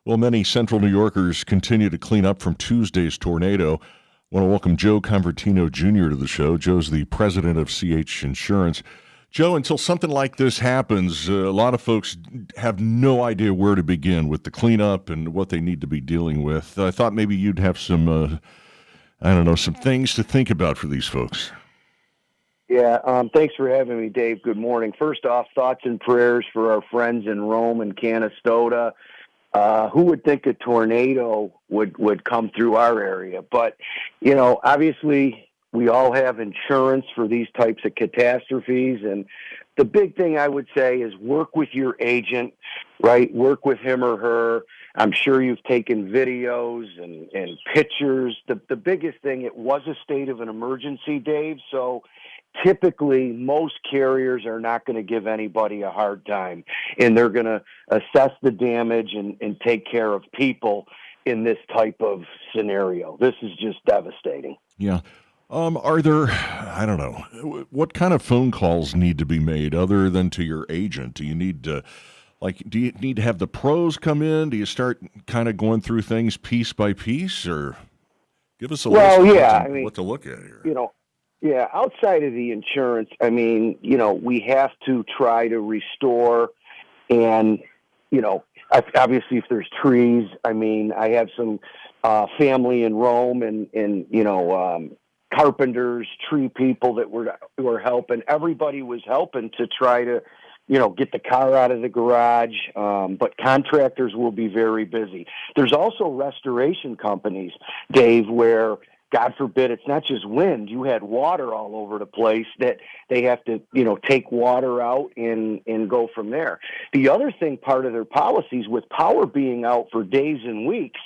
Well, many Central New Yorkers continue to clean up from Tuesday's tornado. I want to welcome Joe Convertino Jr. to the show. Joe's the president of CH Insurance. Joe, until something like this happens, a lot of folks have no idea where to begin with the cleanup and what they need to be dealing with. I thought maybe you'd have some, some things to think about for these folks. Yeah, thanks for having me, Dave. Good morning. First off, thoughts and prayers for our friends in Rome and Canastota. Who would think a tornado would come through our area? But, obviously we all have insurance for these types of catastrophes. And the big thing I would say is work with your agent, right? Work with him or her. I'm sure you've taken videos and pictures. The biggest thing, it was a state of an emergency, Dave. So typically, most carriers are not going to give anybody a hard time, and they're going to assess the damage and take care of people in this type of scenario. This is just devastating. Yeah. Are there, what kind of phone calls need to be made other than to your agent? Do you need to, have the pros come in? Do you start kind of going through things piece by piece, or give us a list of what to look at here? Yeah, outside of the insurance, we have to try to restore and, obviously if there's trees, I have some family in Rome and carpenters, tree people that were helping. Everybody was helping to try to, get the car out of the garage, but contractors will be very busy. There's also restoration companies, Dave, where God forbid, it's not just wind. You had water all over the place that they have to, take water out and go from there. The other thing, part of their policies, with power being out for days and weeks,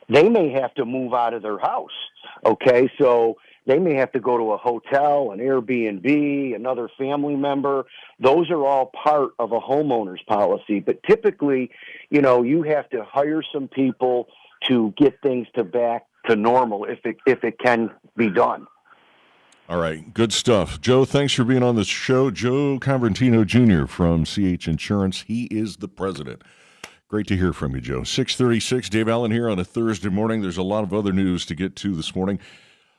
they may have to move out of their house. Okay, so they may have to go to a hotel, an Airbnb, another family member. Those are all part of a homeowner's policy. But typically, you have to hire some people to get things back to normal if it can be done. All right, good stuff. Joe, thanks for being on the show. Joe Convertino Jr. from CH Insurance. He is the president. Great to hear from you, Joe. 6:36, Dave Allen here on a Thursday morning. There's a lot of other news to get to this morning.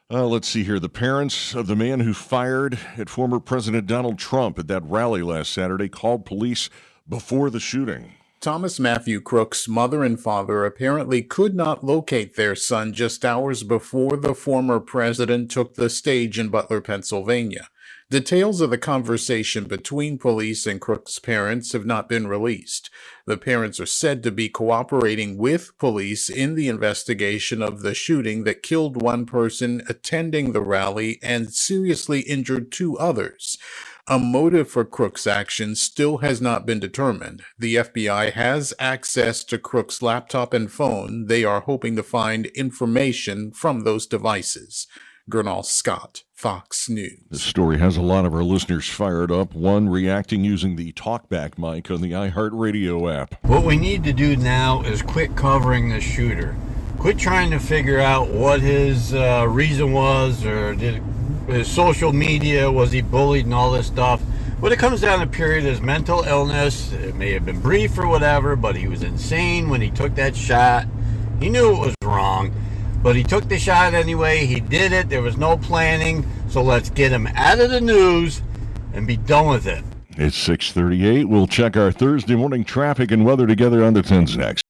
Let's see here. The parents of the man who fired at former President Donald Trump at that rally last Saturday called police before the shooting. Thomas Matthew Crook's mother and father apparently could not locate their son just hours before the former president took the stage in Butler, Pennsylvania. Details of the conversation between police and Crook's parents have not been released. The parents are said to be cooperating with police in the investigation of the shooting that killed one person attending the rally and seriously injured two others. A motive for Crook's actions still has not been determined. The FBI has access to Crook's laptop and phone. They are hoping to find information from those devices. Gernal Scott, Fox News. This story has a lot of our listeners fired up. One reacting using the talkback mic on the iHeartRadio app. What we need to do now is quit covering the shooter. Quit trying to figure out what his reason was, or his social media, was he bullied and all this stuff. What it comes down to, period, is mental illness. It may have been brief or whatever, but he was insane when he took that shot. He knew it was wrong, but he took the shot anyway. He did it. There was no planning. So let's get him out of the news and be done with it. It's 6:38. We'll check our Thursday morning traffic and weather together on the 10s next.